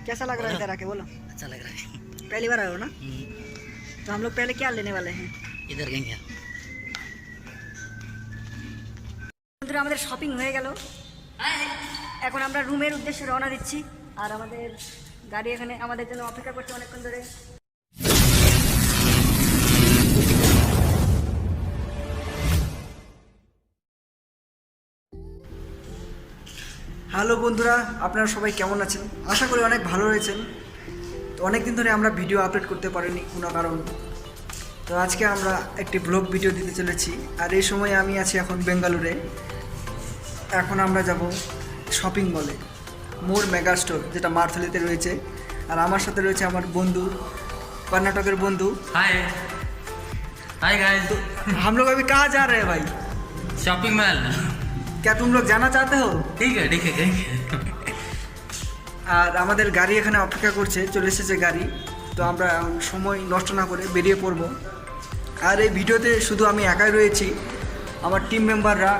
कैसा लग रहा है इधर आके बोलो? अच्छा लग रहा है। पहली बार आए हो ना? तो हम लोग पहले क्या लेने वाले हैं? इधर गएंगे। বন্ধুরা আমাদের শপিং হয়ে গেল। এখন আমরা রুমের উদ্দেশ্যে রওনা দিচ্ছি। আর আমাদের গাড়ি এখানে আমাদের জন্য অপেক্ষা করছে অনেকক্ষণ ধরে। হ্যালো বন্ধুরা, আপনারা সবাই কেমন আছেন? আশা করি অনেক ভালো রয়েছেন। তো অনেক দিন ধরে আমরা ভিডিও আপলোড করতে পারিনি কোনো কারণ। তো আজকে আমরা একটি ব্লগ ভিডিও দিতে চলেছি। আর এই সময় আমি আছি এখন বেঙ্গালুরে। এখন আমরা যাব শপিং মলে, মোর মেগা স্টোর, যেটা মারথলিতে রয়েছে। আর আমার সাথে রয়েছে আমার বন্ধু, कर्नाटक बंधु। हाय हाय गाइस, हम लोग अभी कहाँ जा रहे हैं भाई? Shopping mall. क्या तुम लोग जाना चाहते हो? ठीक है कहेंगे। আর আমাদের গাড়ি এখানে অপেক্ষা করছে, চলে এসেছে গাড়ি। তো আমরা সময় নষ্ট না করে বেরিয়ে পড়ব। আর এই ভিডিওতে শুধু আমি একাই রয়েছি, আমার টিম মেম্বাররা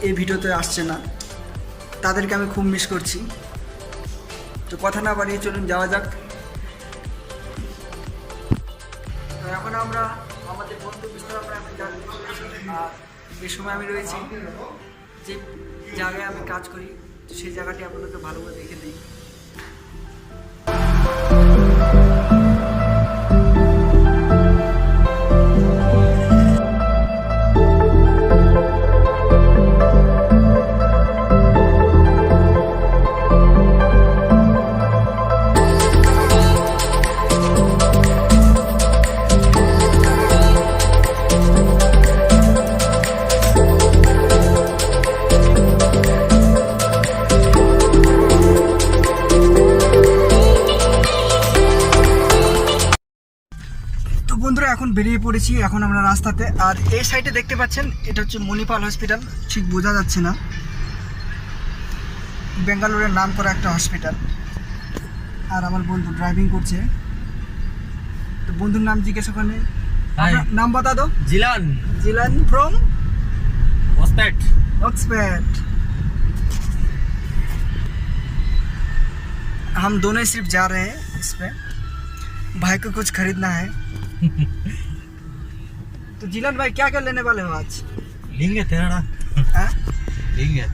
এই ভিডিওতে আসছে না। তাদেরকে আমি খুব মিস করছি। তো কথা না বাড়িয়ে চলুন যাওয়া যাক। তো এখন আমরা আমাদের বন্ধু বিস্তার এখন যাচ্ছি। আর এই সময় আমি রয়েছি যে জায়গায় আমি কাজ করি, তো সেই জায়গাটি আপনাদেরকে ভালো করে দেখে দিই। বন্ধুরা এখন বেরিয়ে পড়েছি, এখন আমরা রাস্তাতে। আর এই সাইডে দেখতে পাচ্ছেন, এটা হচ্ছে মণিপাল হসপিটাল। ঠিক বোঝা যাচ্ছে না, বেঙ্গালুরের নাম করা একটা হসপিটাল। আর আমার বন্ধু ড্রাইভিং করছে। তো বন্ধুর নাম জিজ্ঞেস ওখানে। নাম बता दो। जिलान। जिलान फ्रॉम ऑक्सफोर्ड। ऑक्सफोर्ड। हम दोनों सिर्फ जा रहे हैं इस पे। भाई को कुछ खरीदना है। तो जिलान भाई क्या क्या लेने वाले हो आज? लेंगे तेरा लेंगे।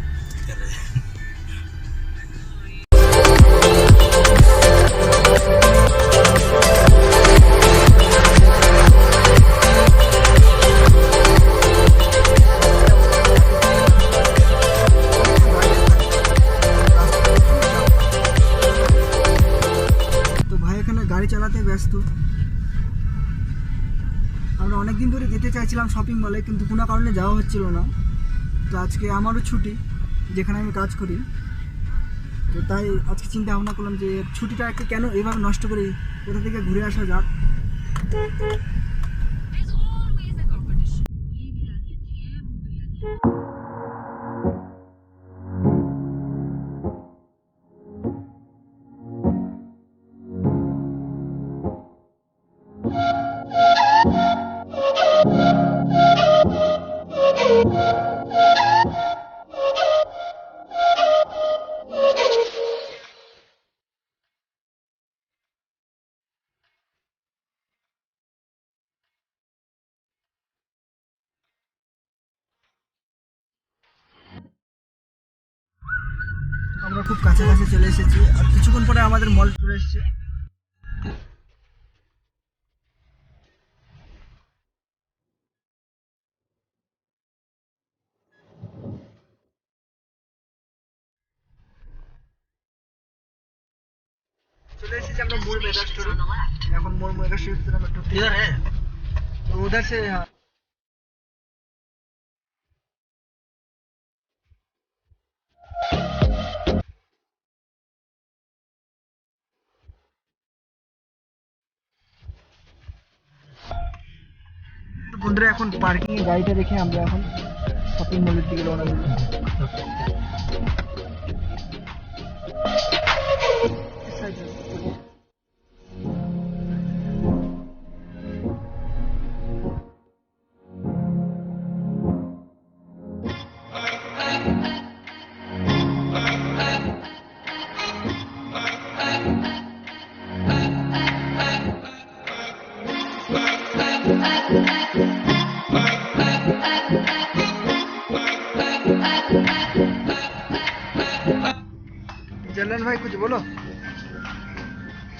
তো ভাই এখানে গাড়ি চালাতে ব্যস্ত। আমরা অনেক দিন ধরে যেতে চাইছিলাম শপিং মলে, কিন্তু কোনো কারণে যাওয়া হচ্ছিল না। তো আজকে আমারও ছুটি, যেখানে আমি কাজ করি। তো তাই আজকে চিন্তা ভাবনা করলাম যে ছুটিটাকে কেন এভাবে নষ্ট করি, কোথা থেকে ঘুরে আসা যাক। আমরা খুব কাছাকাছি চলে এসেছি, আর কিছুক্ষণ পরে আমাদের মল চলে এসেছে। चले एसेছি আমরা मोर मेगा स्टोर। এখন मोर मेगा स्टोर से हम একটু इधर है तो उधर से। हाँ, তো বন্ধুরা এখন পার্কিং এ গাড়িটা রেখে আমরা এখন শপিং মলের দিকে রওনা দিচ্ছি। भाई कुछ बोलो,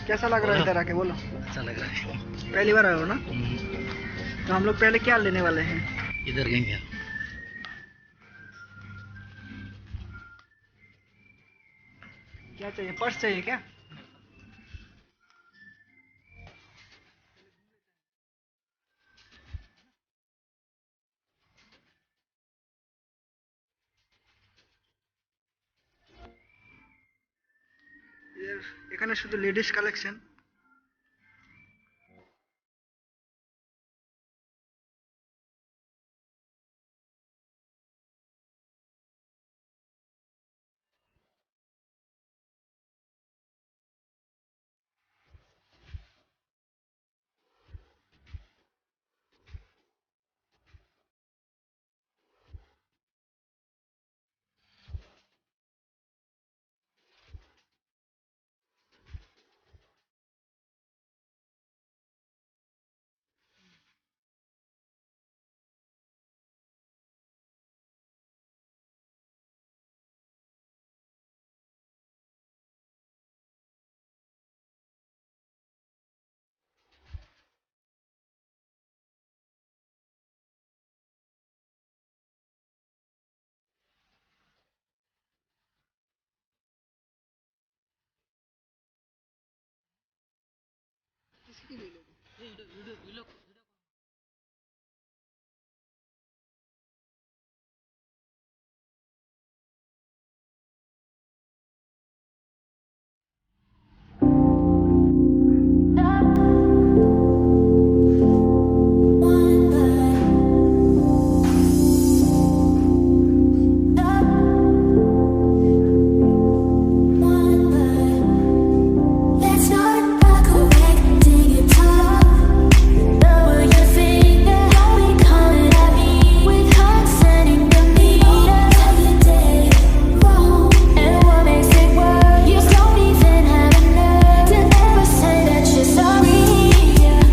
कैसा लग रहा है इधर आके, बोलो। अच्छा लग रहा है। पहली बार आए हो ना? तो हम लोग पहले क्या लेने वाले हैं? इधर गएंगे। क्या चाहिए, पर्स चाहिए क्या? এখানে শুধু ladies collection. Let's start by correcting your talk. Lower your finger, don't be coming at me with hearts sending the meter. Tell your day wrong, and what makes it worse? You don't even have a nerve to ever say that you're sorry. You're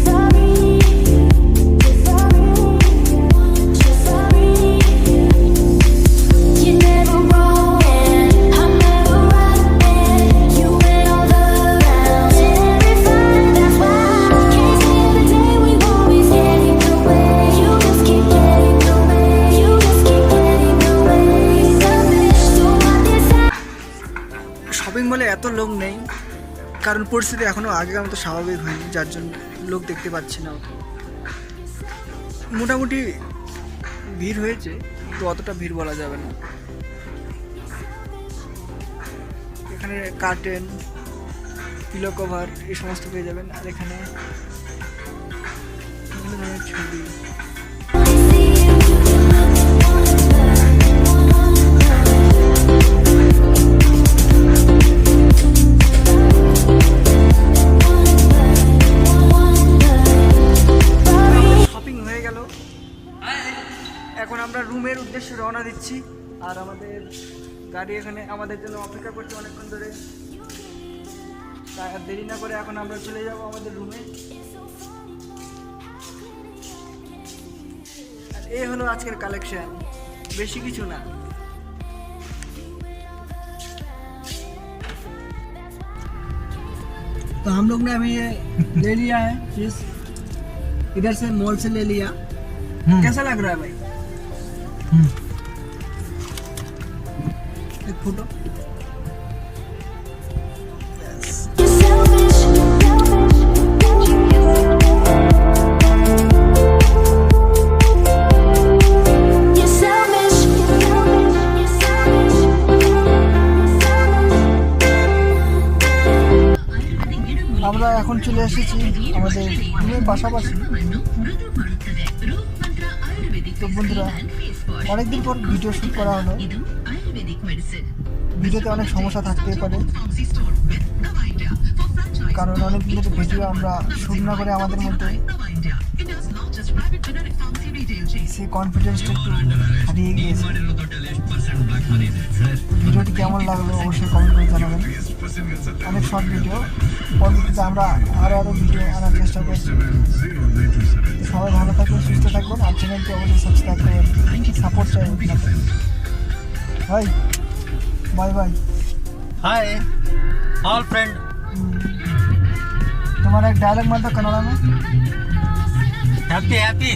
sorry. You're sorry. You're sorry. You're never wrong, and I'm never right, and you went all around every fight. That's why I can't see the day we always get in the way. You just keep getting the way. You just keep getting the way. Selfish, so what this shopping মলে এত লোক নেই, কারণ পরিস্থিতি এখনো আগের মতো স্বাভাবিক হয়নি, যার জন্য লোক দেখতে পাচ্ছি না অত। মোটামুটি ভিড় হয়েছে, কিন্তু অতটা ভিড় বলা যাবে না। এখানে কার্টেন, পিলো কভার এই সমস্ত পেয়ে যাবেন। আর এখানে বিভিন্ন ধরনের ছবি। শপিং হয়ে গেল, এখন আমরা রুমের উদ্দেশ্যে রওনা দিচ্ছি। আর আমাদের গাড়ি এখানে আমাদের জন্য অপেক্ষা করছে অনেকক্ষণ ধরে। তাই আর দেরি না করে এখন আমরা চলে যাব আমাদের রুমে। আর এই হলো আজকের কালেকশন, বেশি কিছু না। तो हम लोग ने अभी ये ले लिया है फिश, इधर से मॉल से ले लिया। कैसा लग रहा है भाई? एक photo. You're selfish. You're selfish. You're selfish. আমরা এখন চলে এসেছি আমাদের রুমের পাশাপাশি। তো বন্ধুরা, অনেকদিন পর ভিডিও শ্যুট করা হলো। ভিডিওতে অনেক সমস্যা থাকতেই পারে, কারণ অনেক দিন ধরে ভিডিও আমরা শ্যুট না করে আমাদের মধ্যে সেই কনফিডেন্সটা একটু হারিয়ে গিয়েছে। ভিডিওটি কেমন লাগলো অবশ্যই কমেন্ট করে জানাবেন। অনেক শর্ট ভিডিও, পরবর্তীতে আমরা আরও ভিডিও আনার চেষ্টা করছি। সবাই ভালো থাকবেন, সুস্থ থাকবেন, আর চ্যানেলটি অবশ্যই সাবস্ক্রাইব করবেন। সাপোর্ট চাই ভাই। Bye bye. Hi all friend तुम्हारा एक डायलॉग मार दो कन्नड़ा में। Happy happy